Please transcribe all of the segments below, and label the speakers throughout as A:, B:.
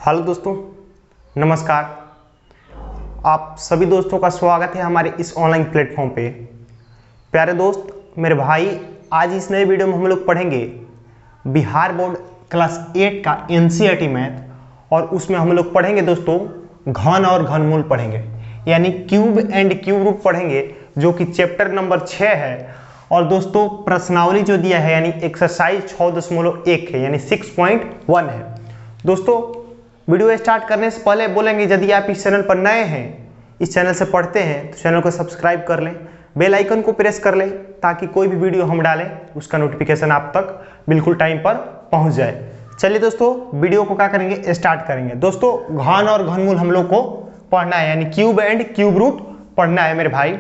A: Hello दोस्तों, नमस्कार। आप सभी दोस्तों का स्वागत है हमारे इस ऑनलाइन प्लेटफॉर्म पे। प्यारे दोस्त, मेरे भाई, आज इस नए वीडियो में हम लोग पढ़ेंगे बिहार बोर्ड क्लास 8 का एनसीईआरटी मैथ, और उसमें हम लोग पढ़ेंगे दोस्तों घन और घनमूल पढ़ेंगे, यानी क्यूब एंड क्यूब रूट पढ़ेंगे, जो कि चैप्टर नंबर 6 है। और दोस्तों प्रश्नावली जो दिया है यानी एक्सरसाइज 6.1 है, यानी 6.1 है। दोस्तों वीडियो स्टार्ट करने से पहले बोलेंगे, यदि आप इस चैनल पर नए हैं, इस चैनल से पढ़ते हैं, तो चैनल को सब्सक्राइब कर लें, बेल आइकन को प्रेस कर लें, ताकि कोई भी वीडियो हम डालें उसका नोटिफिकेशन आप तक बिल्कुल टाइम पर पहुंच जाए। चलिए दोस्तों वीडियो को क्या करेंगे, स्टार्ट करेंगे। दोस्तों घन और घनमूल हम लोग को पढ़ना है, यानी क्यूब एंड क्यूब रूट पढ़ना है मेरे भाई।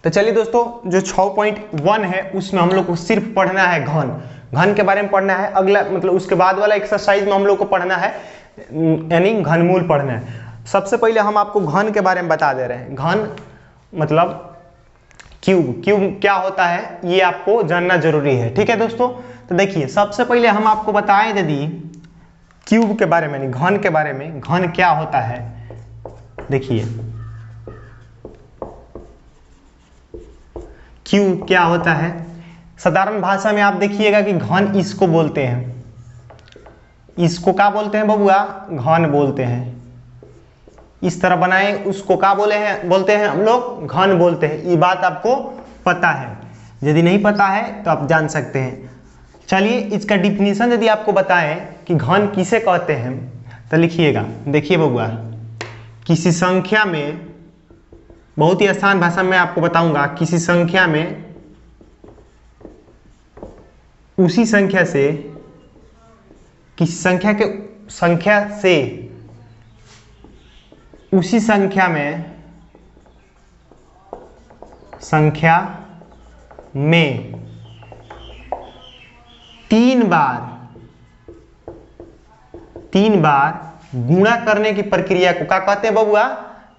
A: तो चलिए दोस्तों, जो 6.1 है उसमें हम लोग को सिर्फ पढ़ना है घन के बारे में पढ़ना है। अगला मतलब उसके बाद वाला एक्सरसाइज में हम लोग को पढ़ना है यानी घनमूल पढ़ना है। सबसे पहले हम आपको घन के बारे में बता दे रहे हैं। घन मतलब क्यूब क्या होता है ये आपको जानना जरूरी है, ठीक है दोस्तों। तो देखिए, सबसे पहले हम आपको बताएं यदि क्यूब के बारे में, यानी घन के बारे में, घन क्या होता है। देखिए क्यूब क्या होता है, साधारण भाषा में आप देखिएगा कि घन इसको बोलते हैं, इसको क्या बोलते हैं बबुआ, घन बोलते हैं। इस तरह बनाए उसको क्या बोलते हैं हम लोग, घन बोलते हैं। ये बात आपको पता है, यदि नहीं पता है तो आप जान सकते हैं। चलिए इसका डिफिनीशन यदि आपको बताएं कि घन किसे कहते हैं, तो लिखिएगा। देखिए बबुआ, किसी संख्या में, बहुत ही आसान भाषा में आपको बताऊंगा, किसी संख्या में उसी संख्या से, किसी संख्या से उसी संख्या में तीन बार गुणा करने की प्रक्रिया को क्या कहते हैं बबुआ,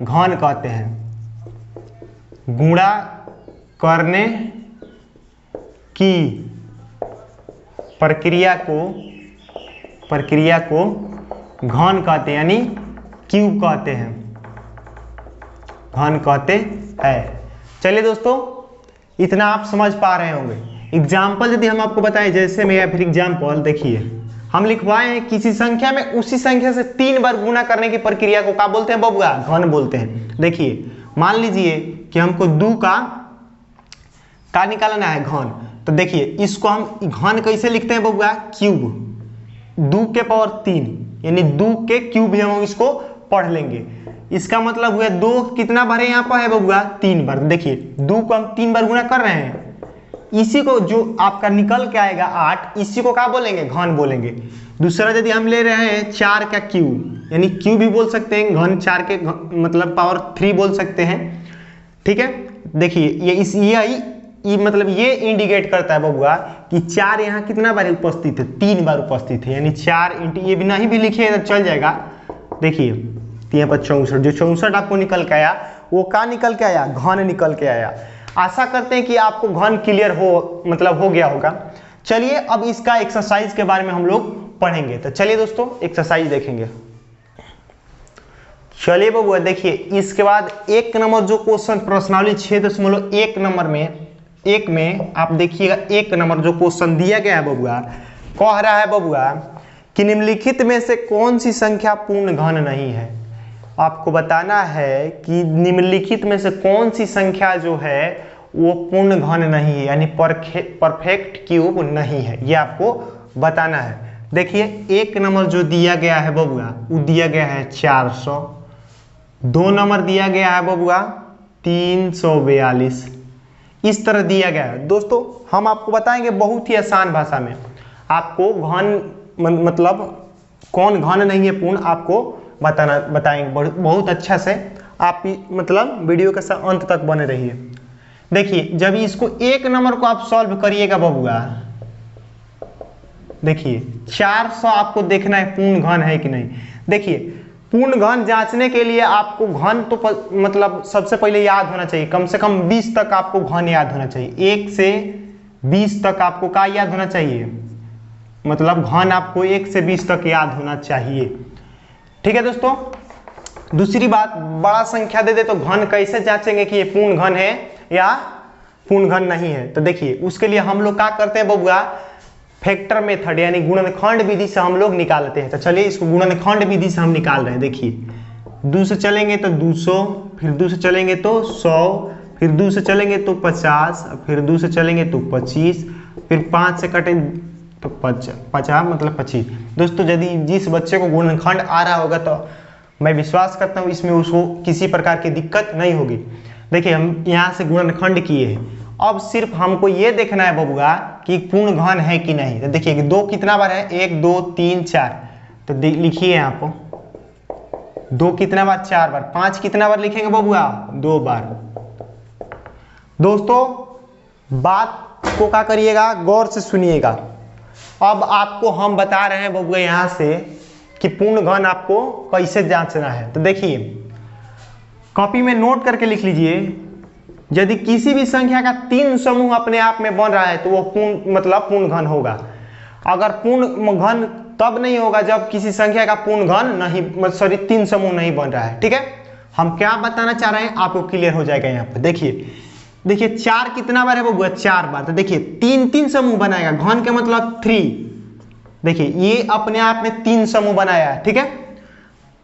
A: घन कहते हैं। गुणा करने की प्रक्रिया को घन कहते हैं, यानी क्यूब कहते हैं, घन कहते हैं। चलिए दोस्तों, इतना आप समझ पा रहे होंगे। एग्जाम्पल यदि हम आपको बताएं, जैसे में, या फिर एग्जाम्पल देखिए, हम लिखवाए हैं किसी संख्या में उसी संख्या से 3 बार गुणा करने की प्रक्रिया को क्या बोलते हैं बबुआ, घन बोलते हैं। देखिए मान लीजिए कि हमको 2 का निकालना है घन, तो देखिए इसको हम घन कैसे लिखते हैं बबुआ, क्यूब 2 के पावर 3, यानी 2 के क्यूब हम इसको पढ़ लेंगे। इसका मतलब हुआ 2 कितना बार है यहाँ पर है बबुआ, 3 बार। देखिए 2 को हम 3 बार गुणा कर रहे हैं, इसी को जो आपका निकल के आएगा 8, इसी को क्या बोलेंगे, घन बोलेंगे। दूसरा यदि हम ले रहे हैं 4 का क्यूब, यानी क्यूब भी बोल सकते हैं, घन 4 के मतलब पावर 3 बोल सकते हैं, ठीक है। देखिए ये मतलब ये इंडिकेट करता है बबुआ कि 4 यहाँ कितना बार उपस्थित है, 3 बार उपस्थित है, यानी 4 इंटू, ये भी नहीं भी लिखिए तो चल जाएगा। देखिए 3 पर 64, जो 64 आपको निकल के आया वो क्या निकल के आया, घन निकल के आया। आशा करते हैं कि आपको घन क्लियर हो गया होगा। चलिए अब इसका एक्सरसाइज के बारे में हम लोग पढ़ेंगे। तो चलिए दोस्तों एक्सरसाइज देखेंगे। चलिए बबुआ देखिए, इसके बाद 1 नंबर जो क्वेश्चन प्रश्नावली 6.1 नंबर में आप देखिएगा, 1 नंबर जो क्वेश्चन दिया गया है बबुआ, कह रहा है बबुआ कि निम्नलिखित में से कौन सी संख्या पूर्ण घन नहीं है। आपको बताना है कि निम्नलिखित में से कौन सी संख्या जो है वो पूर्ण घन नहीं है, यानी परफेक्ट क्यूब नहीं है, ये आपको बताना है। देखिए 1 नंबर जो दिया गया है बबुआ, वो दिया गया है 400। 2 नंबर दिया गया है बबुआ 342, इस तरह दिया गया है। दोस्तों हम आपको बताएंगे बहुत ही आसान भाषा में, आपको घन मतलब कौन घन नहीं है पूर्ण, आपको बताएंगे बहुत अच्छा से। आप मतलब वीडियो के साथ अंत तक बने रहिए। देखिए जब इसको 1 नंबर को आप सॉल्व करिएगा बबुआ, देखिए 400 आपको देखना है पूर्ण घन है कि नहीं। देखिए पूर्ण घन जांचने के लिए आपको घन तो मतलब सबसे पहले याद होना चाहिए, कम से कम 20 तक आपको घन याद होना चाहिए। 1 से 20 तक आपको क्या याद होना चाहिए, मतलब घन आपको 1 से 20 तक याद होना चाहिए। ठीक है दोस्तों। दूसरी बात, बड़ा संख्या दे दे तो घन कैसे जांचेंगे कि ये पूर्ण घन है या पूर्ण घन नहीं है। तो देखिए उसके लिए हम लोग क्या करते हैं बबुआ, फैक्टर मेथड यानी गुणनखंड विधि से हम लोग निकालते हैं। तो चलिए इसको गुणनखंड विधि से हम निकाल रहे हैं। देखिए 2 से चलेंगे तो 200, फिर 2 से चलेंगे तो 100, फिर 2 से चलेंगे तो 50, फिर 2 से चलेंगे तो 25, फिर 5 से कटें तो 50 मतलब 25। दोस्तों यदि जिस बच्चे को गुणनखंड आ रहा होगा तो मैं विश्वास करता हूँ इसमें उसको किसी प्रकार की दिक्कत नहीं होगी। देखिए हम यहाँ से गुणनखंड किए हैं, अब सिर्फ हमको ये देखना है बबुआ कि पूर्ण घन है कि नहीं। तो देखिए 2 कितना बार है, 1 2 3 4, तो लिखिए यहाँ पर 2 कितना बार, 4 बार। 5 कितना बार लिखेंगे बबुआ, 2 बार। दोस्तों बात को क्या करिएगा, गौर से सुनिएगा। अब आपको हम बता रहे हैं बबुआ यहाँ से कि पूर्ण घन आपको कैसे जांचना है। तो देखिए कॉपी में नोट करके लिख लीजिए, यदि किसी भी संख्या का 3 समूह अपने आप में बन रहा है तो वो पूर्ण मतलब पूर्ण घन होगा। अगर पूर्ण घन तब नहीं होगा जब किसी संख्या का पूर्ण घन नहीं, सॉरी 3 समूह नहीं बन रहा है। ठीक है, हम क्या बताना चाह रहे हैं आपको क्लियर हो जाएगा यहाँ पर। देखिए 4 कितना बार है बबुआ, 4 बार। तो देखिए 3 समूह बनाएगा, घन का मतलब 3। देखिए ये अपने आप में 3 समूह बनाया है। ठीक है,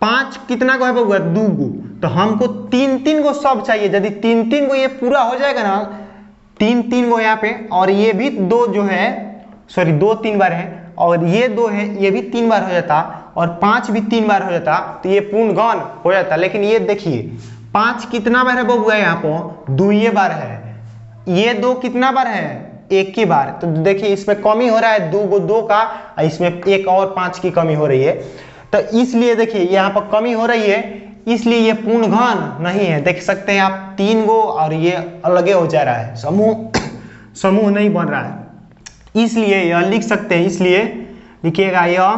A: 5 कितना को है बबुआ, 2 गो। तो हमको 3 को सब चाहिए। यदि 3 को ये पूरा हो जाएगा ना, 3 को यहाँ पे, और ये भी 2 जो है, सॉरी 2 3 बार है, और ये 2 है ये भी 3 बार हो जाता, और 5 भी 3 बार हो जाता, तो ये पूर्ण घन हो जाता। लेकिन ये देखिए 5 कितना बार है बबुआ, यहाँ पर 2 ये बार है, ये 2 कितना बार है, 1 ही बार। तो देखिए इसमें कमी हो रहा है 2 को 2 का, इसमें 1 और 5 की कमी हो रही है। तो इसलिए देखिए यहाँ पर कमी हो रही है, इसलिए ये पूर्ण घन नहीं है। देख सकते हैं आप 3 गो और ये अलगे हो जा रहा है, समूह नहीं बन रहा है, इसलिए यह लिख सकते हैं। इसलिए लिखिएगा यह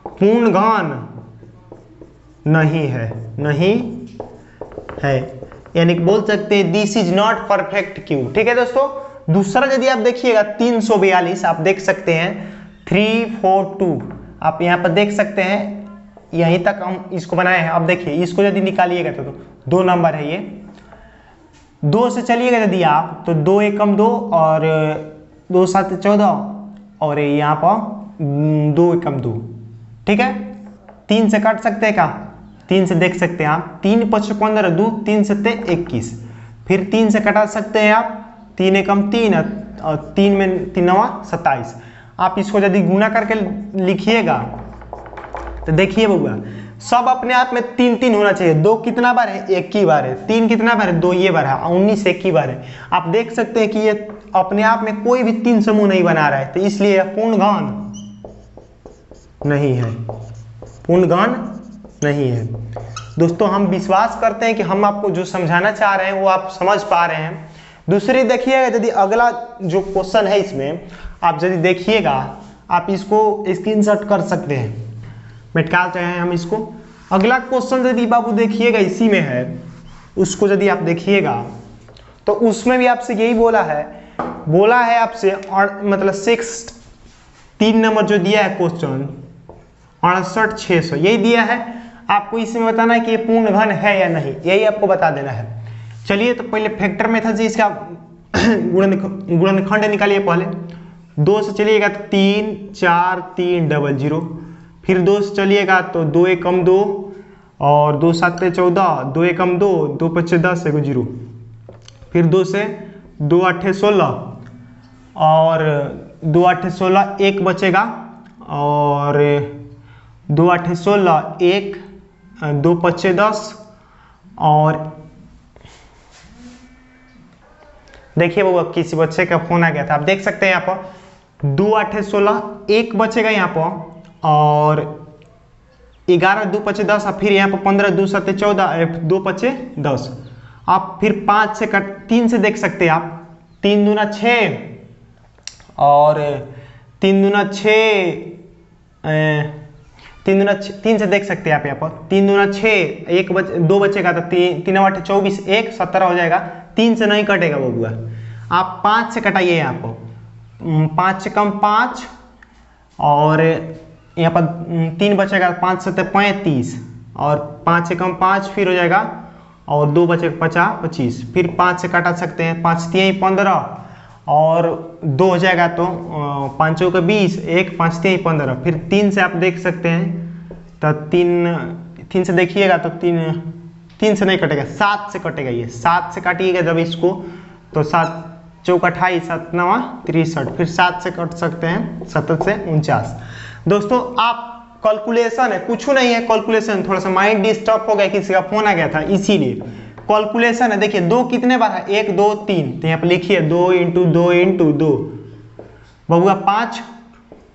A: पूर्ण घन नहीं है, यानी बोल सकते हैं this is not perfect cube. ठीक है दोस्तों। दूसरा यदि आप देखिएगा 342, आप देख सकते हैं 342, आप यहाँ पर देख सकते हैं, यहीं तक हम इसको बनाए हैं। अब देखिए इसको यदि निकालिएगा तो 2 नंबर है ये। 2 से चलिएगा यदि आप तो 2 एकम 2 और 2 7 14, और यहाँ पर 2 एकम 2। ठीक है, 3 से काट सकते हैं क्या, 3 से देख सकते हैं आप, 3 5 15 2 3 7 21, फिर 3 से कटा सकते हैं आप, 3 एकम 3 और 3 में 3 9 27। आप इसको यदि गुना करके लिखिएगा तो देखिए बबुआ सब अपने आप में 3 होना चाहिए। 2 कितना बार है, 1 ही बार है। 3 कितना बार है, 2 ये बार है। 19 1 ही बार है। आप देख सकते हैं कि ये अपने आप में कोई भी 3 समूह नहीं बना रहा है, तो इसलिए यह पूर्ण घन नहीं है, पूर्ण घन नहीं है। दोस्तों हम विश्वास करते हैं कि हम आपको जो समझाना चाह रहे हैं वो आप समझ पा रहे हैं। दूसरी देखिएगा, यदि अगला जो क्वेश्चन है इसमें आप यदि देखिएगा, आप इसको स्क्रीनशॉट कर सकते हैं, मिटा चाहे हैं हम इसको। अगला क्वेश्चन यदि बाबू देखिएगा इसी में है, उसको यदि आप देखिएगा तो उसमें भी आपसे यही बोला है आपसे, और मतलब 3 नंबर जो दिया है क्वेश्चन 68600 यही दिया है। आपको इसमें बताना है कि ये पूर्ण घन है या नहीं, यही आपको बता देना है। चलिए तो पहले फैक्टर मेथड से इसका गुणनखंड निकालिए। पहले 2 से चलिएगा तो 3 4 3 00, फिर 2 से चलिएगा तो 2 एकम 2 और 2 7 14, 2 एकम 2, 2 5 10 1 0, फिर 2 से 2 8 16 और 2 8 16 1 बचेगा, और 2 8 16 1 2 5 10, और देखिए वो किसी बच्चे का फोन आ गया था, आप देख सकते हैं यहाँ पर 2 8 16 1 बचेगा यहाँ पर, और 11 2 5 10, और फिर यहाँ पर 15 2 7 14 2 5 10। आप फिर 5 से 3 से देख सकते हैं आप, 3 दूना 6 और 3 दूना 6 3 से देख सकते हैं आप यहाँ पर 3 दूना 6 2 बचेगा तो 3 8 24 1 17 हो जाएगा। 3 से नहीं कटेगा वो बुआ, आप 5 से कटाइए यहाँ पर, 5 से कम 5 और यहाँ पर 3 बचेगा, 5 7 35 और 5 से कम 5 फिर हो जाएगा और 2 बचेगा 50 25, फिर 5 से काटा सकते हैं, 5 3 15 और 2 हो जाएगा तो 5 चौके 20, 1 5 3 15, फिर 3 से आप देख सकते हैं तो 3 से देखिएगा तो 3 से नहीं कटेगा, 7 से कटेगा। ये 7 से काटिएगा जब इसको तो 7 चौक 28, 7 9 63, फिर 7 से कट सकते हैं 7 से 49। दोस्तों आप कैलकुलेशन है, कुछ नहीं है कैलकुलेशन, थोड़ा सा माइंड डिस्टर्ब हो गया, किसी का फोन आ गया था इसीलिए कैलकुलेशन है। देखिए 2 कितने बार है, 1 2 3, तो यहाँ पर लिखिए 2 × 2 × 2 बबुआ 5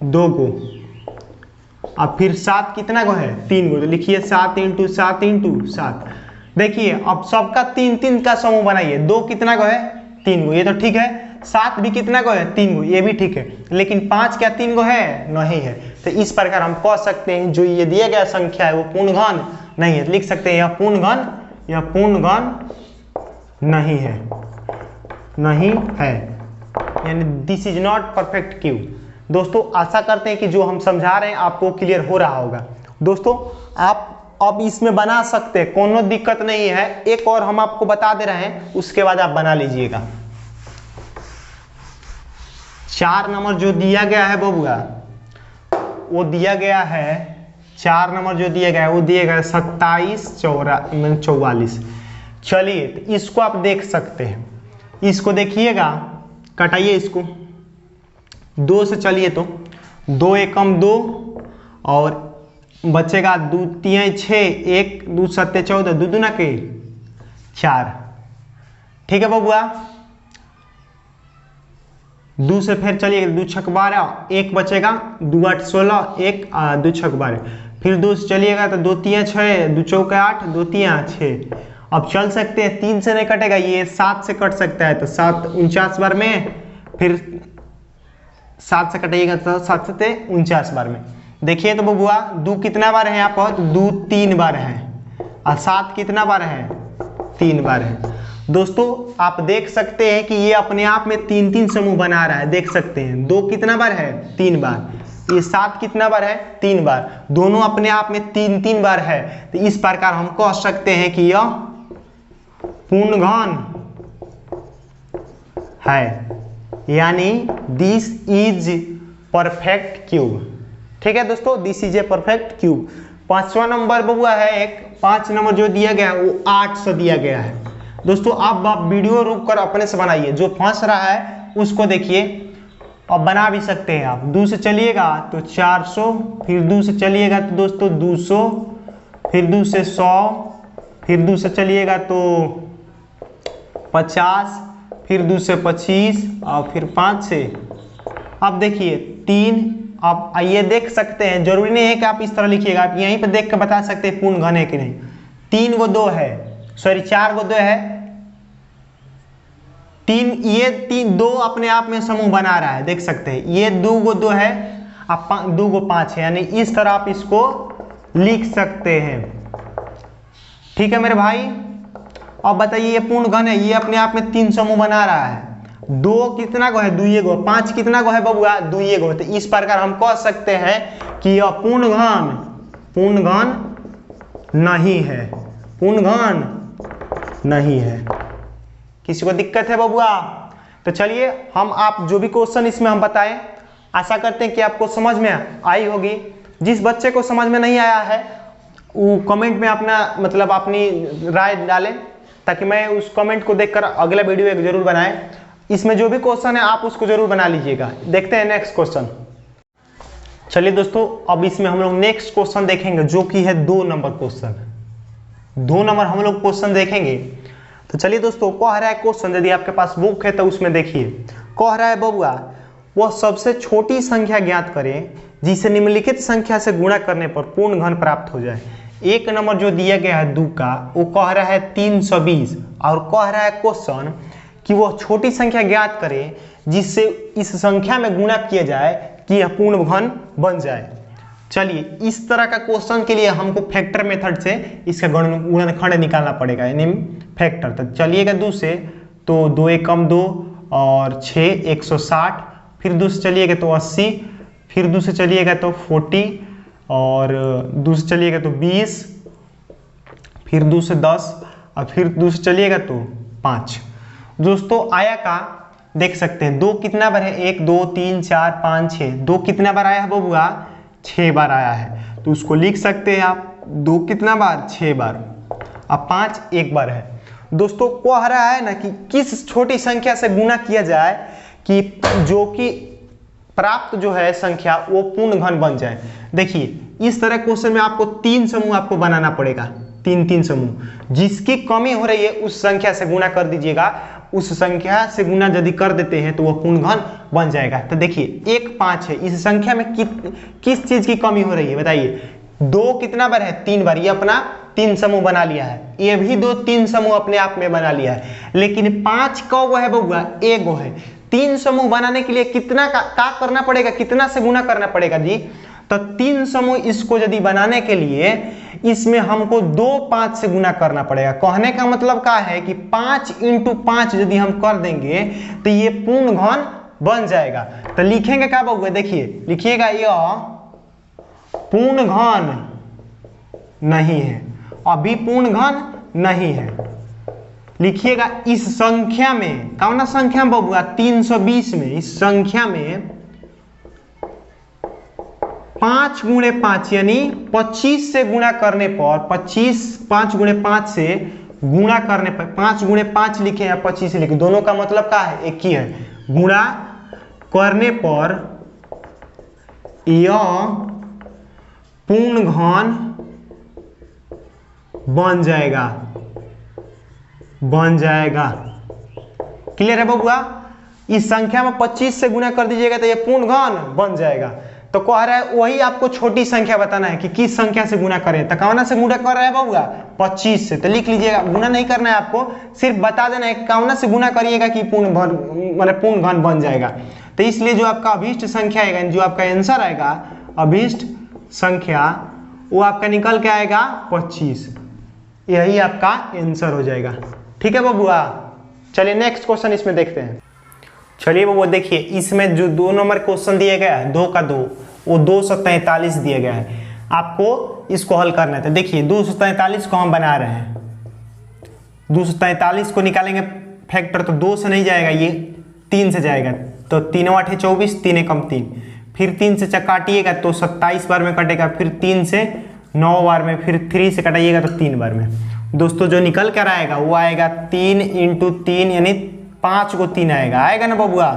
A: 2 को, अब फिर 7 कितना को है 3 को, तो लिखिए 7 × 7 × 7। देखिए अब सबका 3 3 का समूह बनाइए, 2 कितना को है 3 को, ये तो ठीक है। 7 भी कितना को है 3 को, ये भी ठीक है। लेकिन 5 क्या 3 को है, नहीं है। तो इस प्रकार हम कह सकते हैं जो ये दिया गया संख्या है वो पूर्णघन नहीं है। लिख सकते हैं यह पूर्णघन नहीं है, नहीं है, यानी this is not perfect cube. दोस्तों आशा करते हैं कि जो हम समझा रहे हैं आपको क्लियर हो रहा होगा। दोस्तों आप अब इसमें बना सकते हैं, कोनो दिक्कत नहीं है। एक और हम आपको बता दे रहे हैं, उसके बाद आप बना लीजिएगा। 4 नंबर जो दिया गया है बबुआ, वो दिया गया है 4 नंबर जो दिया गया है वो दिया गया है 27 44। चलिए तो इसको आप देख सकते हैं, इसको देखिएगा, कटाइए इसको 2 से, चलिए तो 2 एकम 2 और बचेगा 2 3 6, 1 2 7 14, 2 दूना के 4। ठीक है बबुआ, 2 से फिर चलिए 2 छक 12, 1 बचेगा, 2 8 16, 1 2 छक 12, फिर 2 से चलिएगा तो 2 3 6, 2 चौके 8, 2 3 6। अब चल सकते हैं, 3 से नहीं कटेगा, ये 7 से कट सकता है, तो 7 49 बार में, फिर 7 से कटेगा तो 7 से 49 बार में। देखिए तो बबुआ 2 कितना बार है यहाँ पर, 2 3 बार है, और 7 कितना बार है 3 बार है। दोस्तों आप देख सकते हैं कि ये अपने आप में 3 3 समूह बना रहा है, देख सकते हैं। 2 कितना बार है 3 बार, ये 7 कितना बार है 3 बार, दोनों अपने आप में 3 3 बार है। तो इस प्रकार हम कह सकते हैं कि यह पूर्णघन है, यानी दिस इज परफेक्ट क्यूब। ठीक है दोस्तों, this is a perfect cube. 5वां नंबर बबुआ है एक, 5 नंबर जो दिया गया है वो 800 दिया गया है। दोस्तों आप वीडियो रोक कर अपने से बनाइए, जो फंस रहा है उसको देखिए, अब बना भी सकते हैं आप। 2 से चलिएगा तो 400, फिर 2 से चलिएगा तो दोस्तों 200, फिर 2 से 100, फिर 2 से चलिएगा तो 50, फिर 2 से 25 और फिर 5 से, अब देखिए 3। आप आइए देख सकते हैं, जरूरी नहीं है कि आप इस तरह लिखिएगा, आप यहीं पे देख कर बता सकते हैं पूर्ण घन है कि नहीं। 3 गो 2 है, सॉरी 4 गो 2 है, 3 ये 3 2 अपने आप में समूह बना रहा है, देख सकते हैं। ये 2 गो 2 है, आप 2 गो 5 है, यानी इस तरह आप इसको लिख सकते हैं। ठीक है मेरे भाई, अब बताइए ये पूर्ण घन है, ये अपने आप में 3 समूह बना रहा है। 2 कितना को है 2 गो, 5 कितना को है बबुआ 2 गो। तो इस प्रकार हम कह सकते हैं कि यह पूर्ण घन नहीं है, पूर्ण घन नहीं है। किसी को दिक्कत है बबुआ? तो चलिए हम आप जो भी क्वेश्चन इसमें हम बताएं, आशा करते हैं कि आपको समझ में आई होगी। जिस बच्चे को समझ में नहीं आया है वो कमेंट में अपना मतलब अपनी राय डालें, ताकि मैं उस कमेंट को देखकर अगला वीडियो एक जरूर बनाएं। इसमें जो भी क्वेश्चन है आप उसको जरूर बना लीजिएगा। देखते हैं नेक्स्ट क्वेश्चन। चलिए दोस्तों अब इसमें हम लोग नेक्स्ट क्वेश्चन देखेंगे, जो कि है 2 नंबर क्वेश्चन। 2 नंबर हम लोग क्वेश्चन देखेंगे। तो चलिए दोस्तों, कह रहा है क्वेश्चन, यदि आपके पास बुक है तो उसमें देखिए। कह रहा है बबुआ वह सबसे छोटी संख्या ज्ञात करें जिसे निम्नलिखित संख्या से गुणा करने पर पूर्ण घन प्राप्त हो जाए। 1 नंबर जो दिया गया है 2 का, वो कह रहा है 320, और कह रहा है क्वेश्चन कि वह छोटी संख्या ज्ञात करें जिससे इस संख्या में गुणा किया जाए कि यह पूर्ण घन बन जाए। चलिए इस तरह का क्वेश्चन के लिए हमको फैक्टर मेथड से इसका गुणनखंड निकालना पड़ेगा, यानी फैक्टर। तो चलिएगा 2 से, तो 2 एकम 2 और 6 160, फिर 2 से चलिएगा तो 80, फिर 2 से चलिएगा तो 40, और 2 से चलिएगा तो 20, फिर 2 से 10 और फिर 2 से चलिएगा तो 5। दोस्तों आया का देख सकते हैं 2 कितना बार है, 1 2 3 4 5 6, 2 कितना बार आया है बबुआ, 6 बार आया है। तो उसको लिख सकते हैं आप 2 कितना बार, 6 बार। अब 5 एक बार है। दोस्तों कह रहा है ना कि किस छोटी संख्या से गुना किया जाए कि जो कि प्राप्त जो है संख्या वो पूर्ण घन बन जाए। देखिए इस तरह क्वेश्चन में आपको 3 समूह आपको बनाना पड़ेगा, 3 समूह। जिसकी कमी हो रही है उस संख्या से गुना कर दीजिएगा, उस संख्या से गुना यदि कर देते हैं तो वह पूर्ण घन बन जाएगा। तो देखिए 1 5 है, इस संख्या में किस चीज की कमी हो रही है बताइए। 2 कितना बार है, 3 बार, ये अपना 3 समूह बना लिया है। ये भी 3 समूह अपने आप में बना लिया है। लेकिन 5 कौ है बबुआ, एगो है। 3 समूह बनाने के लिए कितना का करना पड़ेगा, कितना से गुना करना पड़ेगा जी। तो 3 समूह इसको यदि बनाने के लिए इसमें हमको 2 5 से गुना करना पड़ेगा। कहने का मतलब क्या है कि 5 × 5 यदि हम कर देंगे तो ये पूर्ण घन बन जाएगा। तो लिखेंगे क्या बबुआ, देखिए लिखिएगा यह पूर्ण घन नहीं है, अभी पूर्ण घन नहीं है। लिखिएगा इस संख्या में, कौन संख्या में बबुआ, 320 में, इस संख्या में 5 × 5 यानी 25 से गुणा करने पर, 5 × 5 से गुणा करने पर, 5 × 5 लिखे या 25 लिखे, दोनों का मतलब क्या है, एक ही है। गुणा करने पर यह पूर्ण घन बन जाएगा, क्लियर है बबुआ। इस संख्या में 25 से गुणा कर दीजिएगा तो यह पूर्ण घन बन जाएगा। तो कह रहा है वही आपको छोटी संख्या बताना है कि किस संख्या से गुणा करें। तो कौन से गुणा कर रहा है बबुआ, 25 से। तो लिख लीजिएगा, गुणा नहीं करना है आपको, सिर्फ बता देना है कौन से गुणा करिएगा कि पूर्ण घन बन जाएगा। तो इसलिए जो आपका अभीष्ट संख्या आएगा, जो आपका आंसर आएगा अभीष्ट संख्या, वो आपका निकल के आएगा 25। यही आपका आंसर हो जाएगा। ठीक है बबुआ, चलिए नेक्स्ट क्वेश्चन इसमें देखते हैं। चलिए बबुआ देखिए, इसमें जो 2 नंबर क्वेश्चन दिया गया है 2 का 2, वो 243 दिया गया है। आपको इसको हल करना है। तो देखिए 243 को हम बना रहे हैं, 243 को निकालेंगे फैक्टर तो 2 से नहीं जाएगा, ये 3 से जाएगा। तो 3 8 24, 3 कम 3, फिर 3 से काटिएगा तो 27 बार में कटेगा, फिर 3 से 9 बार में, फिर 3 से कटाइएगा तो 3 बार में। दोस्तों जो निकल कर आएगा वो आएगा 3 × 3 यानी 5 को 3 आएगा ना बबुआ।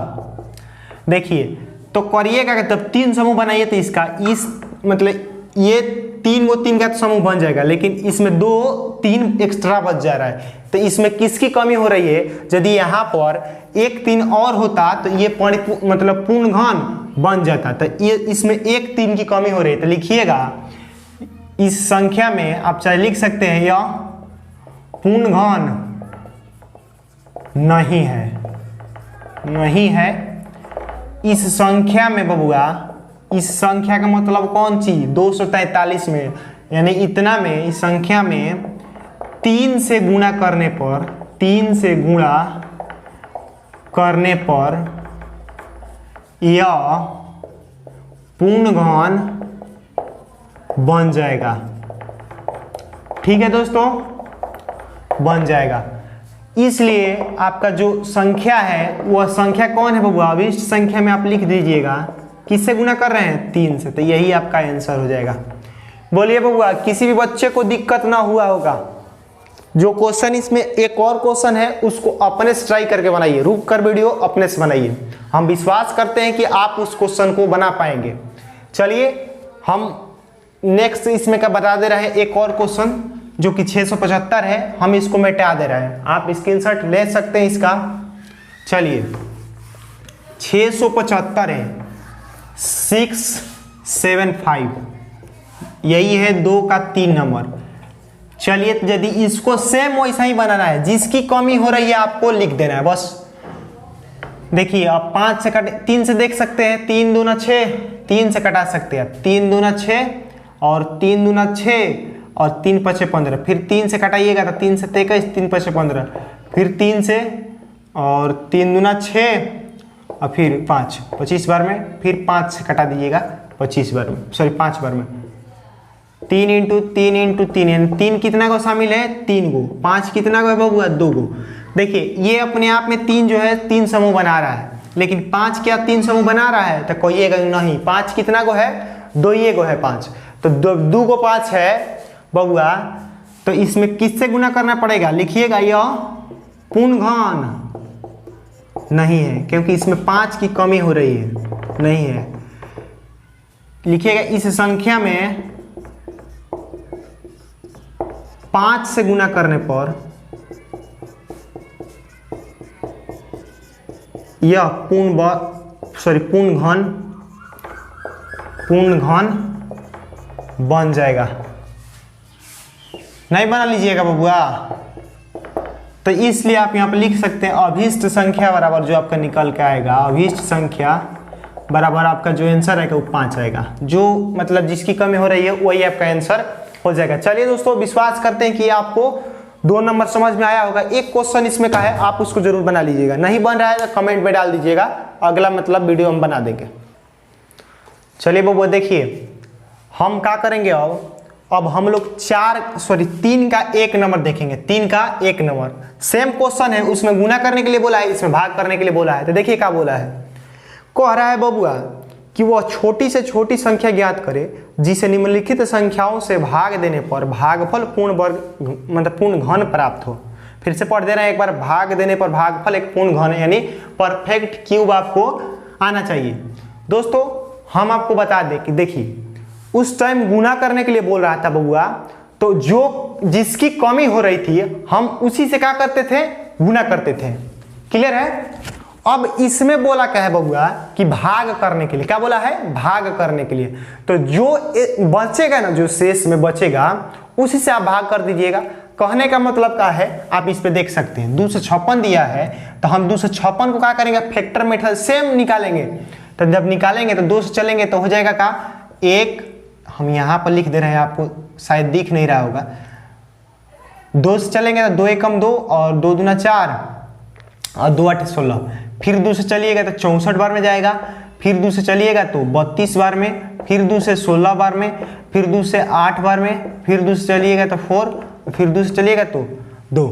A: देखिए तो करिएगा तब 3 समूह बनाइए तो इसका इस मतलब ये 3 को 3 का तो समूह बन जाएगा, लेकिन इसमें 2 3 एक्स्ट्रा बच जा रहा है। तो इसमें किसकी कमी हो रही है, यदि यहाँ पर 1 3 और होता तो ये मतलब पूर्ण घन बन जाता। तो ये इसमें 1 3 की कमी हो रही है। तो लिखिएगा इस संख्या में आप चाहे लिख सकते हैं यह पूर्ण घन नहीं है इस संख्या में बबुआ। इस संख्या का मतलब कौन सी, 243 में, यानी इतना में, इस संख्या में 3 से गुणा करने पर, 3 से गुणा करने पर यह पूर्ण घन बन जाएगा। ठीक है दोस्तों, बन जाएगा। इसलिए आपका जो संख्या है वह संख्या कौन है बबुआ, अभीष्ट संख्या में आप लिख दीजिएगा किससे गुणा कर रहे हैं, 3 से। तो यही आपका आंसर हो जाएगा। बोलिए बबुआ, किसी भी बच्चे को दिक्कत ना हुआ होगा। जो क्वेश्चन इसमें एक और क्वेश्चन है उसको अपने से ट्राई करके बनाइए, रुक कर वीडियो अपने से बनाइए। हम विश्वास करते हैं कि आप उस क्वेश्चन को बना पाएंगे। चलिए हम नेक्स्ट इसमें का बता दे रहे हैं एक और क्वेश्चन जो कि 675 है, हम इसको मिटा दे रहे हैं। आप स्क्रीनशॉट ले सकते हैं इसका। चलिए 675 है 675, यही है 2 का 3 नंबर। चलिए तो यदि इसको सेम वैसा ही बनाना है, जिसकी कमी हो रही है आपको लिख देना है बस। देखिए आप 5 से कटे, 3 से देख सकते हैं, 3 दूना 6, 3 से कटा सकते हैं। 3 दूना 6 और 3 दूना 6 और 3 5 15, फिर 3 से कटाइएगा तो 3 से 23, 3 5 15, फिर 3 से और 3 दूना 6 और फिर 5 25 बार में, फिर 5 से कटा दीजिएगा 25 बार में, सॉरी 5 बार में, 3 इंटू 3 इंटू 3 यानी 3 कितना को शामिल है 3 गो, 5 कितना को है बबुआ 2 गो। देखिए ये अपने आप में 3 जो है 3 समूह बना रहा है, लेकिन 5 क्या 3 समूह बना रहा है तो कहिएगा नहीं, 5 कितना को है 2 ही को है 5, तो 2 को 5 है बबुआ, तो इसमें किससे गुना करना पड़ेगा, लिखिएगा यह पूर्ण घन नहीं है क्योंकि इसमें 5 की कमी हो रही है, नहीं है। लिखिएगा इस संख्या में 5 से गुना करने पर यह पूर्ण घन बन जाएगा। नहीं बना लीजिएगा बबुआ, तो इसलिए आप यहाँ पे लिख सकते हैं अभीष्ट संख्या बराबर जो आपका निकल के आएगा, अभीष्ट संख्या बराबर आपका जो आंसर आएगा वो 5 आएगा, जो मतलब जिसकी कमी हो रही है वही आपका आंसर हो जाएगा। चलिए दोस्तों विश्वास करते हैं कि आपको 2 नंबर समझ में आया होगा। एक क्वेश्चन इसमें का है, आप उसको जरूर बना लीजिएगा, नहीं बन रहा है तो कमेंट में डाल दीजिएगा, अगला मतलब वीडियो हम बना देंगे। चलिए बबुआ देखिए हम क्या करेंगे, अब हम लोग 3 का 1 नंबर देखेंगे। 3 का 1 नंबर सेम क्वेश्चन है, उसमें गुना करने के लिए बोला है, इसमें भाग करने के लिए बोला है। तो देखिए क्या बोला है, कह रहा है बबुआ कि वह छोटी से छोटी संख्या ज्ञात करे जिसे निम्नलिखित संख्याओं से भाग देने पर भागफल पूर्ण वर्ग मतलब पूर्ण घन प्राप्त हो। फिर से पढ़ दे रहे हैं एक बार, भाग देने पर भागफल एक पूर्ण घन यानी परफेक्ट क्यूब आपको आना चाहिए। दोस्तों हम आपको बता दें कि देखिए उस टाइम गुना करने के लिए बोल रहा था बबुआ, तो जो जिसकी कमी हो रही थी हम उसी से क्या करते थे, गुना करते थे। क्लियर है। अब इसमें बोला क्या है बबुआ कि भाग करने के लिए, क्या बोला है, भाग करने के लिए। तो जो बचेगा ना, जो शेष में बचेगा उसी से आप भाग कर दीजिएगा। कहने का मतलब क्या है, आप इस पे देख सकते हैं 256 दिया है, तो हम 256 को क्या करेंगे, फैक्टर मेथड सेम निकालेंगे। तो जब निकालेंगे तो 2 से चलेंगे तो हो जाएगा का 1, हम यहाँ पर लिख दे रहे हैं, आपको शायद दिख नहीं रहा होगा। 2 से चलेंगे तो 2 एकम 2 और 2 दूना 4 और 2 8 16। फिर 2 से चलिएगा तो 64 बार में जाएगा, फिर 2 से चलिएगा तो 32 बार में, फिर 2 से 16 बार में, फिर 2 से 8 बार में, फिर 2 से चलिएगा तो 4, फिर 2 से चलिएगा तो 2।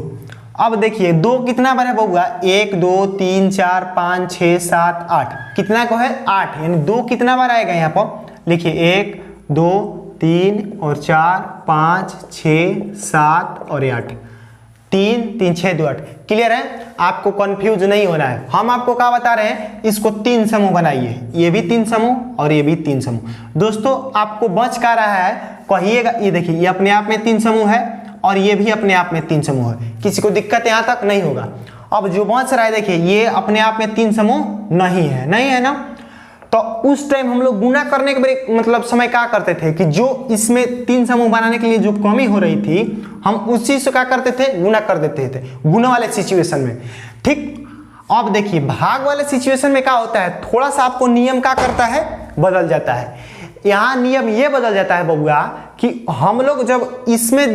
A: अब देखिए 2 कितना बार है बबुआ, 1 2 3 4 5 6 7 8, कितना को है 8, यानी 2 कितना बार आएगा यहाँ पर, लिखिए 1 2 3 और 4 5 6 7 और 8, 3 3 6 2 8। क्लियर है, आपको कंफ्यूज नहीं होना है। हम आपको क्या बता रहे हैं, इसको 3 समूह बनाइए, ये भी 3 समूह और ये भी 3 समूह। दोस्तों आपको बच क्या रहा है, कहिएगा, ये देखिए ये अपने आप में 3 समूह है और ये भी अपने आप में 3 समूह है, किसी को दिक्कत यहाँ तक नहीं होगा। अब जो बच रहा है देखिए ये अपने आप में 3 समूह नहीं है, नहीं है ना। तो उस टाइम हम लोग गुना करने के मतलब समय क्या करते थे कि जो इसमें 3 समूह बनाने के लिए जो कमी हो रही थी हम उसी से क्या करते थे, गुना कर देते थे गुना वाले सिचुएशन में। ठीक, अब देखिए भाग वाले सिचुएशन में क्या होता है, थोड़ा सा आपको नियम क्या करता है, बदल जाता है। यहाँ नियम ये बदल जाता है बबुआ कि हम लोग जब इसमें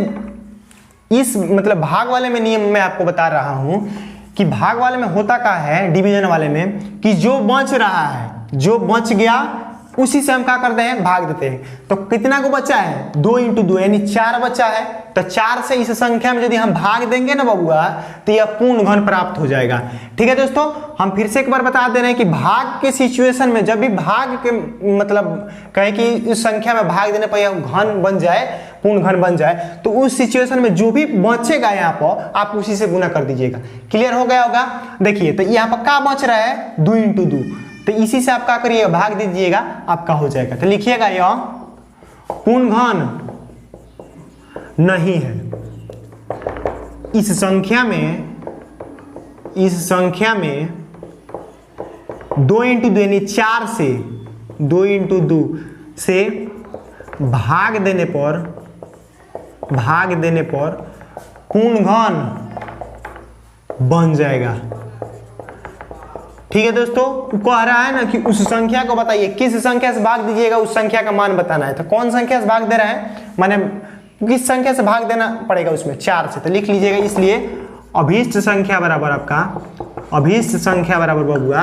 A: इस मतलब भाग वाले में नियम मैं आपको बता रहा हूं कि भाग वाले में होता क्या है, डिवीजन वाले में, कि जो बच रहा है, जो बच गया उसी से हम क्या करते हैं, भाग देते हैं। तो कितना को बचा है, 2 इंटू 2 यानी 4 बचा है। तो 4 से इस संख्या में यदि हम भाग देंगे ना बबुआ तो यह पूर्ण घन प्राप्त हो जाएगा। ठीक है दोस्तों, हम फिर से एक बार बता दे रहे हैं कि भाग के सिचुएशन में जब भी भाग के मतलब कहे कि इस संख्या में भाग देने पर यह घन बन जाए, पूर्ण घन बन जाए, तो उस सिचुएशन में जो भी बचेगा यहाँ पर आप उसी से गुना कर दीजिएगा। क्लियर हो गया होगा। देखिए तो यहाँ पर क्या बच रहा है, 2 इंटू 2, तो इसी से आप क्या करिएगा, भाग दीजिएगा, आपका हो जाएगा। तो लिखिएगा यह पूर्ण घन नहीं है। इस संख्या में 2 इंटू 2 यानी 4 से 2 इंटू 2 से भाग देने पर पूर्ण घन बन जाएगा। ठीक है दोस्तों, कह रहा है ना कि उस संख्या को बताइए, किस संख्या से भाग दीजिएगा, उस संख्या का मान बताना है। तो कौन संख्या से भाग दे रहा है, माने किस संख्या से भाग देना पड़ेगा उसमें, 4 से। तो लिख लीजिएगा, इसलिए अभीष्ट संख्या बराबर आपका, अभीष्ट संख्या बराबर बबुआ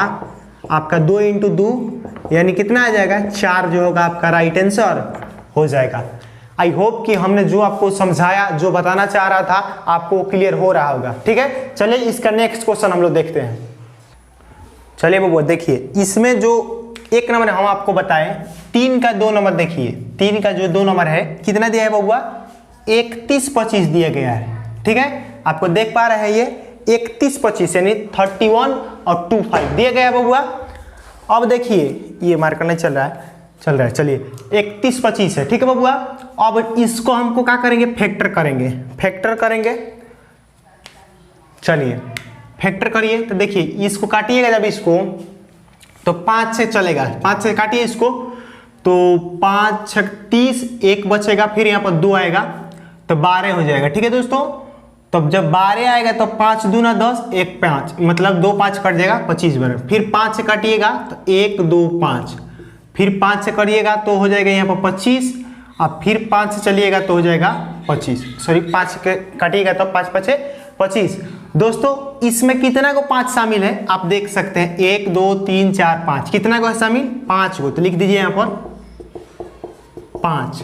A: आपका 2 इंटू 2 यानी कितना आ जाएगा, 4 जो होगा आपका राइट आंसर हो जाएगा। आई होप कि हमने जो आपको समझाया, जो बताना चाह रहा था, आपको क्लियर हो रहा होगा। ठीक है, चलिए इसका नेक्स्ट क्वेश्चन हम लोग देखते हैं। चलिए बबुआ देखिए, इसमें जो 1 नंबर हम आपको बताएं, 3 का 2 नंबर देखिए, 3 का जो 2 नंबर है कितना दिया है बबुआ, 31-25 दिया गया है। ठीक है, आपको देख पा रहे हैं ये 31-25 यानी 31 और 25 दिया गया है बबुआ। अब देखिए ये मार्कर नहीं चल रहा है, चलिए 31-25 है। ठीक है बबुआ, अब इसको हमको क्या करेंगे, फैक्टर करेंगे। चलिए फैक्टर करिए, तो देखिए इसको काटिएगा जब इसको तो 5 से चलेगा, 5 से काटिए इसको तो 5 6 30, 1 बचेगा, फिर यहाँ पर 2 आएगा तो 12 हो जाएगा। ठीक है दोस्तों, तो जब 12 आएगा तो 5 दूना 10, 1 5 मतलब 2 5 कट जाएगा, 25 बने। फिर 5 से काटिएगा तो 1 2 5, फिर 5 से करिएगा तो हो जाएगा यहाँ पर 25, और फिर 5 से चलिएगा तो हो जाएगा 25, सॉरी 5 काटिएगा तो 5 5 25। दोस्तों इसमें कितना को 5 शामिल है आप देख सकते हैं, 1 2 3 4 5, कितना को है शामिल, 5 को, तो लिख दीजिए यहाँ पर 5,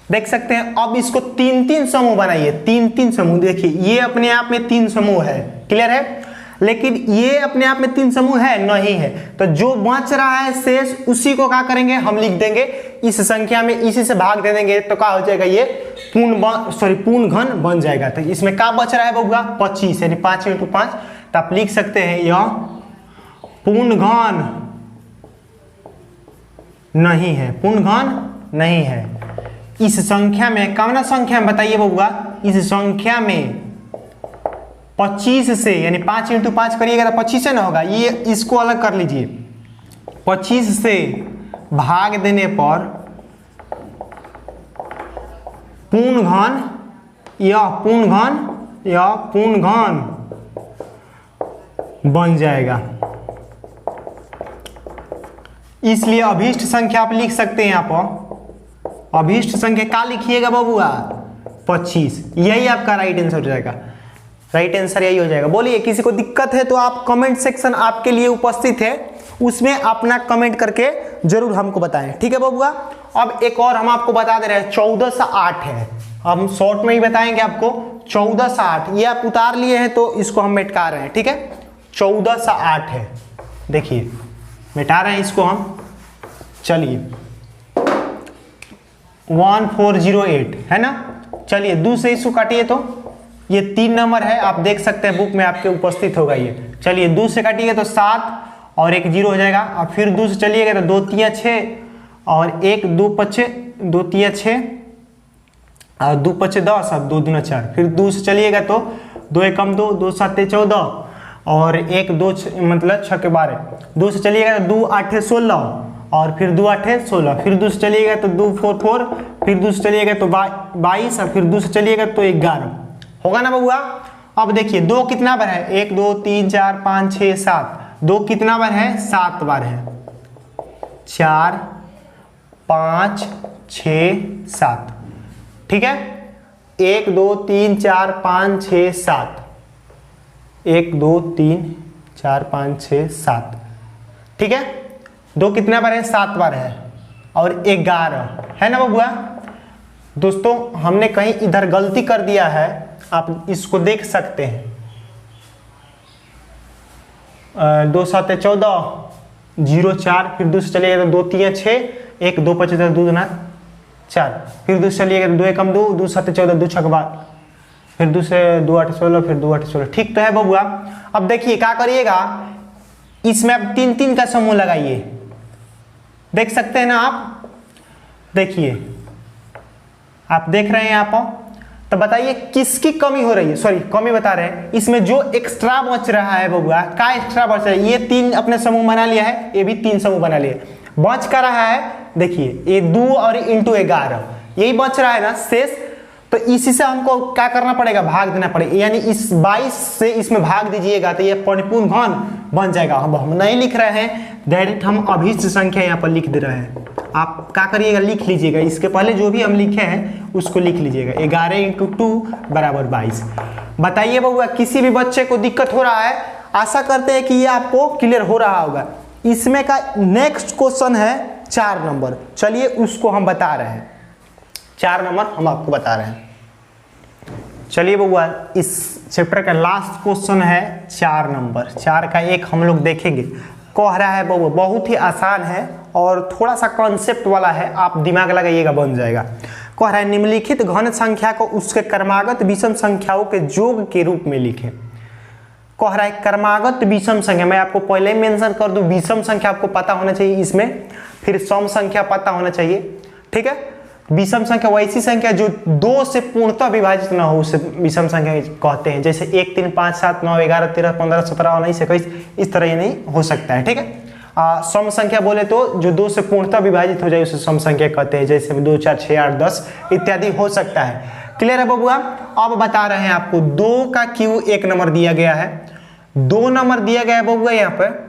A: देख सकते हैं। अब इसको 3-3 समूह बनाइए, 3-3 समूह। देखिए ये अपने आप में 3 समूह है, क्लियर है, लेकिन ये अपने आप में 3 समूह है नहीं है, तो जो बच रहा है शेष उसी को क्या करेंगे, हम लिख देंगे इस संख्या में, इसी से भाग दे देंगे तो क्या हो जाएगा, ये पूर्ण घन बन जाएगा। तो इसमें क्या बच रहा है बबुआ, 25 यानी 5 × 5, तो आप लिख सकते हैं यह पूर्ण घन नहीं है, पूर्ण घन नहीं है। इस संख्या में, कौन संख्या में बताइए बबुआ, इस संख्या में 25 से यानी 5 × 5 करिएगा तो 25 से ना होगा, ये इसको अलग कर लीजिए, 25 से भाग देने पर पूर्ण घन या पूर्ण घन बन जाएगा। इसलिए अभीष्ट संख्या आप लिख सकते हैं, यहाँ पर अभीष्ट संख्या क्या लिखिएगा बबुआ, 25, यही आपका राइट आंसर हो जाएगा, राइट आंसर यही हो जाएगा। बोलिए किसी को दिक्कत है तो आप कमेंट सेक्शन आपके लिए उपस्थित है, उसमें अपना कमेंट करके जरूर हमको बताएं। ठीक है बबुआ, अब एक और हम आपको बता दे रहे हैं, 1408 है, हम शॉर्ट में ही बताएंगे आपको। 1408 ये आप उतार लिए हैं तो इसको हम मिटा रहे हैं। ठीक है, 1408 है, देखिए मिटा रहे हैं इसको हम। चलिए 1408 है ना, चलिए 2 से इसको काटिए तो ये 3 नंबर है, आप देख सकते हैं बुक में आपके उपस्थित होगा ये। चलिए 2 से काटिएगा तो 7 और 1 0 हो जाएगा, और फिर 2 से चलिएगा तो 2 3 6 और 1 2 5 2 3 6 और 2 5 10 और 2 2 4, फिर 2 से चलिएगा तो 2 1 2 2 7 14 और 1 2 मतलब 6 के 12, 2 से चलिएगा तो 2 8 16 और फिर 2 8 16, फिर 2 से चलिएगा तो 2 4 4, फिर 2 से चलिएगा तो 22 और फिर 2 से चलिएगा तो 11 होगा ना बबुआ। अब देखिए 2 कितना बार है, 1 2 3 4 5 6 7, 2 कितना बार है, 7 बार है, 4 5 6 7। ठीक है, 1 2 3 4 5 6 7, 1 2 3 4 5 6 7। ठीक है, 2 कितना बार है, 7 बार है, और 11 है ना बबुआ। दोस्तों हमने कहीं इधर गलती कर दिया है, आप इसको देख सकते हैं। 2 7 14 0 4, फिर 2 से चलिएगा तो 2 3 6, 1 2 5 2 2 4, फिर 2 से चलिएगा तो 2 1 2 2 7 14 2 6 12, फिर 2 से 2 8 16, फिर 2 8 16। ठीक तो है बबुआ। अब देखिए क्या करिएगा, इसमें आप 3 3 का समूह लगाइए, देख सकते हैं ना आप, देखिए आप देख रहे हैं यहाँ पर, तो बताइए किसकी कमी हो रही है, सॉरी कमी बता रहे हैं, इसमें जो एक्स्ट्रा बच रहा है बबुआ, क्या एक्स्ट्रा बच रहा है, ये 3 अपने समूह बना लिया है, ये भी 3 समूह बना लिए, बच कर रहा है, देखिए ये 2 और इंटू 11 यही बच रहा है ना शेष, तो इसी से हमको क्या करना पड़ेगा, भाग देना पड़ेगा, यानी इस 22 से इसमें भाग दीजिएगा तो ये परिपूर्ण घन बन जाएगा। अब हम नहीं लिख रहे हैं, डायरेक्ट हम अभीष्ट संख्या यहाँ पर लिख दे रहे हैं। आप क्या करिएगा, लिख लीजिएगा, इसके पहले जो भी हम लिखे हैं उसको लिख लीजिएगा, 11 × 2 = 22। बताइए बबुआ किसी भी बच्चे को दिक्कत हो रहा है, आशा करते हैं कि ये आपको क्लियर हो रहा होगा। इसमें का नेक्स्ट क्वेश्चन है 4 नंबर, चलिए उसको हम बता रहे हैं। 4 नंबर हम आपको बता रहे हैं। चलिए बबुआ, इस चैप्टर का लास्ट क्वेश्चन है 4 नंबर। 4 का 1 हम लोग देखेंगे। कह रहा है बबुआ, बहुत ही आसान है और थोड़ा सा कॉन्सेप्ट वाला है, आप दिमाग लगाइएगा बन जाएगा। कह रहा है निम्नलिखित घन संख्या को उसके क्रमागत विषम संख्याओं के योग के रूप में लिखें। कह रहा है क्रमागत विषम संख्या, मैं आपको पहले ही मेंशन कर दूं, विषम संख्या आपको पता होना चाहिए इसमें, फिर सम संख्या पता होना चाहिए, ठीक है। विषम संख्या वैसी संख्या जो 2 से पूर्णतः विभाजित ना हो, उसे विषम संख्या कहते हैं। जैसे 1 3 5 7 9 11 13 15 17 19 21, इस तरह ये नहीं हो सकता है, ठीक है। सम संख्या बोले तो जो 2 से पूर्णतः विभाजित हो जाए उसे सम संख्या कहते हैं। जैसे 2 4 6 8 10 इत्यादि हो सकता है। क्लियर है बबुआ। अब बता रहे हैं आपको 2 का क्यू 1 नंबर दिया गया है, 2 नंबर दिया गया है बबुआ यहाँ पर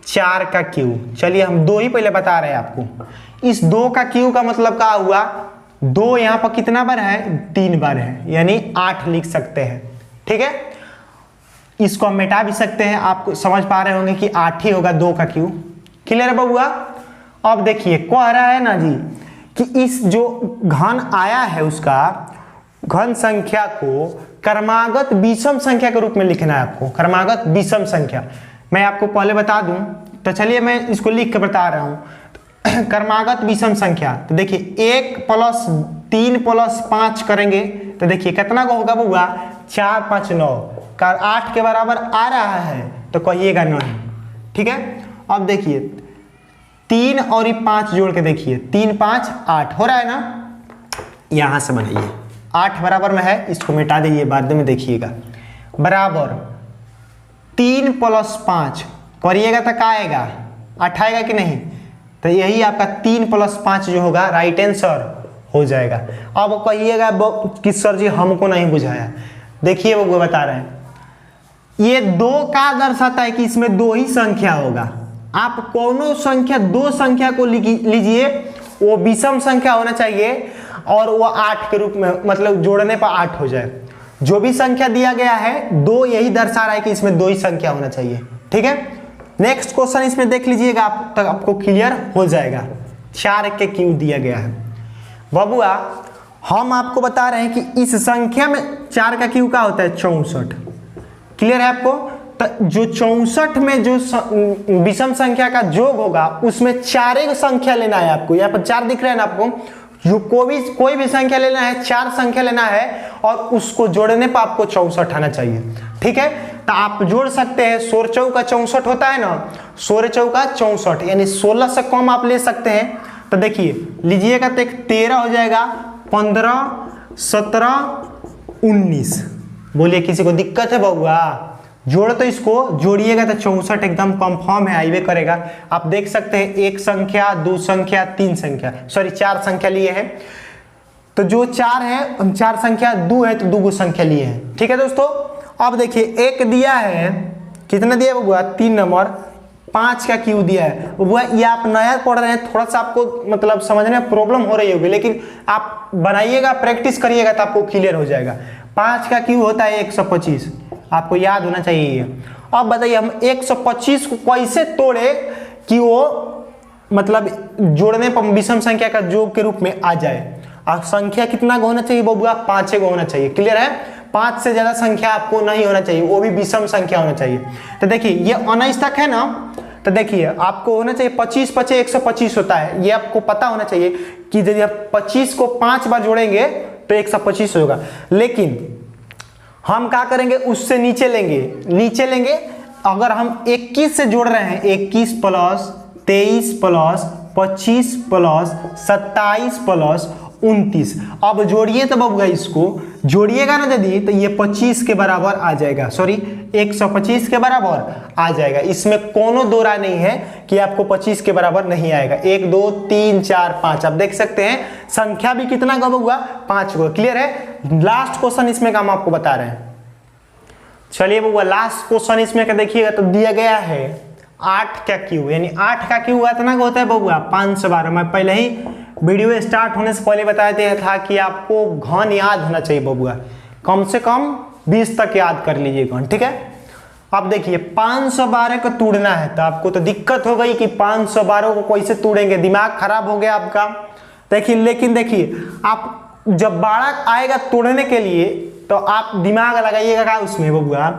A: 4 का क्यू। चलिए हम 2 ही पहले बता रहे हैं आपको। इस 2 का क्यू का मतलब क्या हुआ, 2 यहाँ पर कितना बार है, 3 बार है, यानी 8 लिख सकते हैं, ठीक है। इसको हम मिटा भी सकते हैं, आप समझ पा रहे होंगे कि 8 ही होगा 2 का क्यू। क्लियर है बबुआ। अब देखिए कह रहा है ना जी कि इस जो घन आया है उसका घन संख्या को क्रमागत विषम संख्या के रूप में लिखना है आपको। क्रमागत विषम संख्या मैं आपको पहले बता दूं, तो चलिए मैं इसको लिख के बता रहा हूं। क्रमागत विषम संख्या, तो देखिए 1 + 3 + 5 करेंगे तो देखिए कितना का होगा बबुआ, 4 5 9 का 8 के बराबर आ रहा है, तो कहिएगा नहीं, ठीक है। अब देखिए 3 और 5 जोड़ के देखिए, 3 5 8 हो रहा है ना। यहां से बनाइए, 8 बराबर में है, इसको मिटा दीजिए, बाद में देखिएगा। बराबर 3 + 5 करिएगा तो क्या आएगा, 8 आएगा कि नहीं, तो यही आपका 3 + 5 जो होगा राइट आंसर हो जाएगा। अब कहिएगा कि सर जी हमको नहीं बुझाया। देखिए वो बता रहे हैं, ये 2 का दर्शाता है कि इसमें 2 ही संख्या होगा। आप कोनो संख्या 2 संख्या को लीजिए, वो विषम संख्या होना चाहिए और वो 8 के रूप में, मतलब जोड़ने पर 8 हो जाए। जो भी संख्या दिया गया है 2 यही दर्शा रहा है कि इसमें 2 ही संख्या होना चाहिए, ठीक है। नेक्स्ट क्वेश्चन इसमें देख लीजिएगा, आप तक आपको क्लियर हो जाएगा। 4 के क्यू दिया गया है बबुआ। हम आपको बता रहे हैं कि इस संख्या में 4 का क्यू का होता है 64। क्लियर है आपको। तो जो 64 में जो विषम संख्या का योग होगा उसमें 4 संख्या लेना है आपको। यहाँ पर 4 दिख रहा है ना आपको, जो कोई भी संख्या लेना है, 4 संख्या लेना है और उसको जोड़ने पर आपको 64 आना चाहिए, ठीक है। तो आप जोड़ सकते हैं, 16 चौका 64 होता है ना, 16 चौका 64, यानी 16 से कम आप ले सकते हैं। तो देखिए लीजिएगा तो 13 हो जाएगा, 15 17 19। बोलिए किसी को दिक्कत है बबुआ, जोड़ तो इसको जोड़िएगा तो 64 एकदम कंफर्म है, आइए करेगा। आप देख सकते हैं 1 संख्या 2 संख्या 3 संख्या, सॉरी 4 संख्या लिए हैं। तो जो 4 है, हम 4 संख्या 2 है तो 2 संख्या लिए हैं, ठीक है दोस्तों। अब देखिए 1 दिया है, कितना दिया बबुआ, 3 नंबर। 5 का क्यू दिया है बबुआ। ये आप नया पढ़ रहे हैं, थोड़ा सा आपको मतलब समझने में प्रॉब्लम हो रही होगी, लेकिन आप बनाइएगा, प्रैक्टिस करिएगा तो आपको क्लियर हो जाएगा। 5 का क्यू होता है 125, आपको याद होना चाहिए। अब बताइए हम 125 को कैसे तोड़े कि वो मतलब जोड़ने पर विषम संख्या का योग के रूप में आ जाए। और संख्या कितना को होना चाहिए बबुआ, 5 को होना चाहिए। क्लियर है। 5 से ज्यादा संख्या आपको नहीं होना चाहिए, वो भी विषम संख्या होना चाहिए। तो देखिए ये 19 तक है ना, तो देखिए आपको होना चाहिए 25 5 125 होता है। ये आपको पता होना चाहिए कि यदि आप 25 को 5 बार जोड़ेंगे तो 125 होगा। लेकिन हम क्या करेंगे, उससे नीचे लेंगे। अगर हम 21 से जोड़ रहे हैं, 21 + 23 + 25 + 27 + 29, अब जोड़िए तो बबुआ, इसको जोड़िएगा ना यदि, तो ये 25 के बराबर आ जाएगा, सॉरी 125 के बराबर आ जाएगा। इसमें कोनो दो राय नहीं है कि आपको 25 के बराबर नहीं आएगा। 1 2 3 4 5 आप देख सकते हैं, संख्या भी कितना का बबुआ, 5 को। क्लियर है। लास्ट क्वेश्चन इसमें का हम आपको बता रहे हैं। चलिए बबुआ लास्ट क्वेश्चन इसमें का देखिएगा, तो दिया गया है 8 का क्यू, यानी 8 का क्यू कितना का होता है बबुआ, 512। मैं पहले ही वीडियो स्टार्ट होने से पहले बताया दिया था कि आपको घन याद होना चाहिए बबुआ, कम से कम 20 तक याद कर लीजिए घन, ठीक है। अब देखिए 512 को तोड़ना है, तो आपको तो दिक्कत हो गई कि 512 को कैसे तोड़ेंगे, दिमाग खराब हो गया आपका। देखिए, लेकिन देखिए आप जब 12 आएगा तोड़ने के लिए तो आप दिमाग लगाइएगा का उसमें बबुआ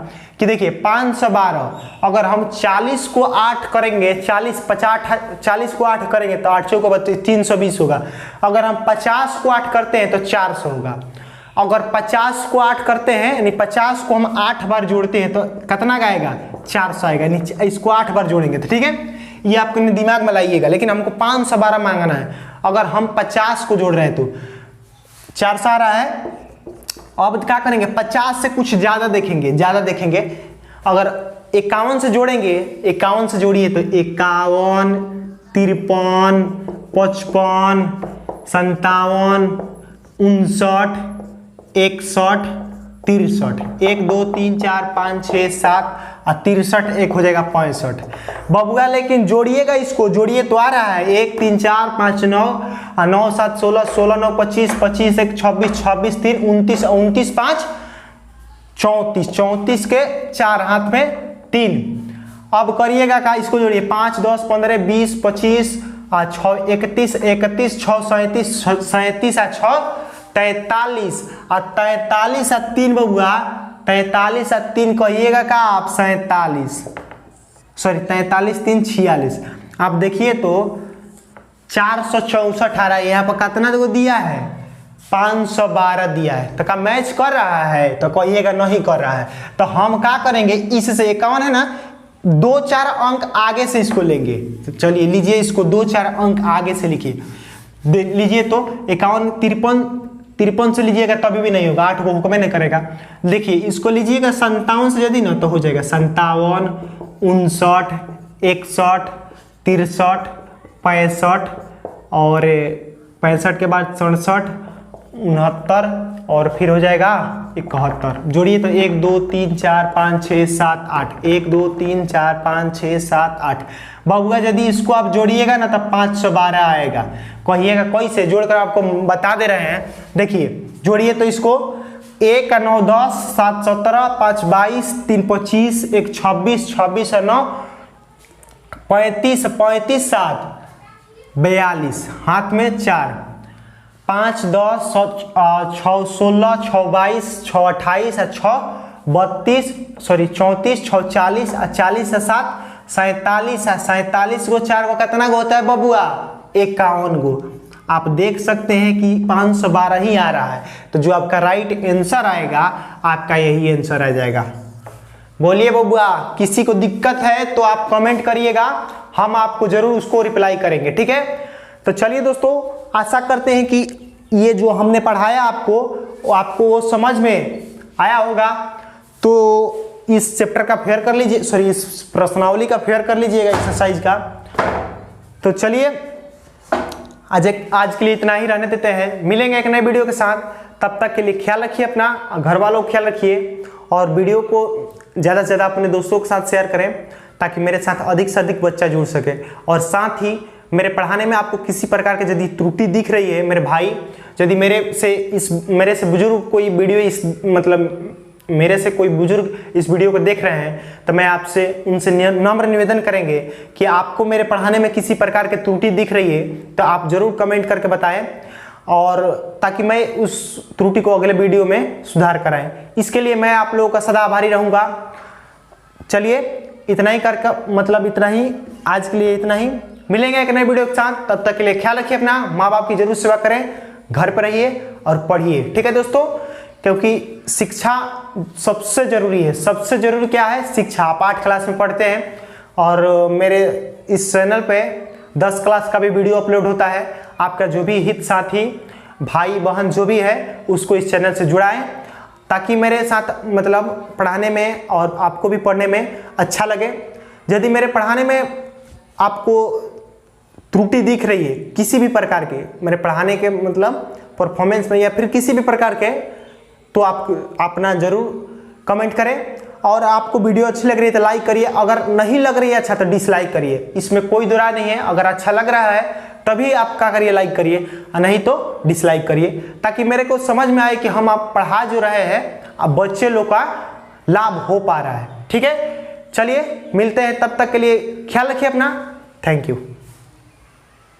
A: कि देखिए 512 अगर हम 40 को 8 करेंगे, 40 को 8 करेंगे तो 8 को 320 होगा। अगर हम 50 को 8 करते हैं तो 400 होगा। अगर 50 को 8 करते हैं यानी 50 को हम 8 बार जोड़ते हैं तो कितना का आएगा, 400 आएगा। नीचे इसको 8 बार जोड़ेंगे तो ठीक है, ये आपको दिमाग में लाइएगा। लेकिन हमको 512 मांगना है, अगर हम 50 को जोड़ रहे हैं तो 400 आ रहा है। अब क्या करेंगे, 50 से कुछ ज्यादा देखेंगे, अगर 51 से जोड़ेंगे, 51 से जोड़िए तो 51, 53, 55, 57, 59, 61, 63, 1 2 3 4 5 6 7 और 63, एक हो जाएगा 65 बबुआ। लेकिन जोड़िएगा इसको, जोड़िए तो आ रहा है 1 3 4 5 9 9 7 16 16 9 25 25 1 26 26 3 29 29 5 34 34 के 4 हाथ में 3। अब करिएगा का, इसको जोड़िए 5 10 15 20 25 6 31 31 6 37 37 6 43 और 43 और 3 बबुआ, 43 और 3 कहिएगा का आप 47, सॉरी 43 3 46। आप देखिए तो 464 आ रहा है, यहाँ पर कितना को दिया है, 512 दिया है। तो क्या मैच कर रहा है, तो कहिएगा नहीं कर रहा है। तो हम क्या करेंगे, इससे 51 है ना, 2-4 अंक आगे से इसको लेंगे। तो चलिए लीजिए, इसको 2-4 अंक आगे से लिखिए, लीजिए तो 51 53 से लीजिएगा तभी भी नहीं होगा, 8 को हुक्म नहीं करेगा। देखिए इसको लीजिएगा 57 से यदि ना तो हो जाएगा 57 59 61 63 65 और 65 के बाद 67 69 और फिर हो जाएगा 71। जोड़िए तो 1 2 3 4 5 6 7 8 1 2 3 4 5 6 7 8 बबुआ। यदि इसको आप जोड़िएगा ना तब 512 आएगा। कहिएगा कैसे, जोड़कर आपको बता दे रहे हैं। देखिए जोड़िए तो इसको 1 का 9 10 7 17 5 22 3 25 1 26 26 और 9 35 35 7 42 हाथ में 4 5 10 6 16 6 22 6 28 और 6 32 सॉरी 34 6 40 और 40 और 7 47 और 47 को 4 को कितना गो होता है बबुआ, 51 गो। आप देख सकते हैं कि 512 ही आ रहा है। तो जो आपका राइट आंसर आएगा आपका यही आंसर आ जाएगा। बोलिए बबुआ, किसी को दिक्कत है तो आप कमेंट करिएगा, हम आपको जरूर उसको रिप्लाई करेंगे, ठीक है। तो चलिए दोस्तों, आशा करते हैं कि ये जो हमने पढ़ाया आपको वो समझ में आया होगा। तो इस चैप्टर का फेयर कर लीजिए, सॉरी इस प्रश्नावली का फेयर कर लीजिएगा, एक्सरसाइज का। तो चलिए आज के लिए इतना ही रहने देते हैं, मिलेंगे एक नए वीडियो के साथ। तब तक के लिए ख्याल रखिए अपना, घर वालों का ख्याल रखिए और वीडियो को ज़्यादा से ज़्यादा अपने दोस्तों के साथ शेयर करें ताकि मेरे साथ अधिक से अधिक बच्चा जुड़ सके। और साथ ही मेरे पढ़ाने में आपको किसी प्रकार की यदि त्रुटि दिख रही है मेरे भाई, यदि मेरे से बुजुर्ग कोई वीडियो मेरे से कोई बुजुर्ग इस वीडियो को देख रहे हैं तो मैं आपसे उनसे नम्र निवेदन करेंगे कि आपको मेरे पढ़ाने में किसी प्रकार की त्रुटि दिख रही है तो आप जरूर कमेंट करके बताएं, और ताकि मैं उस त्रुटि को अगले वीडियो में सुधार कराएं। इसके लिए मैं आप लोगों का सदा आभारी रहूँगा। चलिए इतना ही इतना ही आज के लिए इतना ही, मिलेंगे एक नए वीडियो के साथ। तब तक के लिए ख्याल रखिए अपना, माँ बाप की जरूर सेवा करें, घर पर रहिए और पढ़िए, ठीक है दोस्तों। क्योंकि शिक्षा सबसे जरूरी है। सबसे जरूरी क्या है, शिक्षा। आप 8 क्लास में पढ़ते हैं और मेरे इस चैनल पे 10 क्लास का भी वीडियो अपलोड होता है। आपका जो भी हित साथी भाई बहन जो भी है उसको इस चैनल से जुड़ाएं ताकि मेरे साथ पढ़ाने में और आपको भी पढ़ने में अच्छा लगे। यदि मेरे पढ़ाने में आपको त्रुटि दिख रही है किसी भी प्रकार के, मेरे पढ़ाने के परफॉर्मेंस में या फिर किसी भी प्रकार के, तो आप अपना जरूर कमेंट करें। और आपको वीडियो अच्छी लग रही है तो लाइक करिए, अगर नहीं लग रही है अच्छा तो डिसलाइक करिए, इसमें कोई दो राय नहीं है। अगर अच्छा लग रहा है तभी आप क्या करिए, लाइक करिए, नहीं तो डिसलाइक करिए, ताकि मेरे को समझ में आए कि हम आप पढ़ा जो रहे हैं अब बच्चे लोग का लाभ हो पा रहा है, ठीक है। चलिए मिलते हैं, तब तक के लिए ख्याल रखिए अपना। Thank you.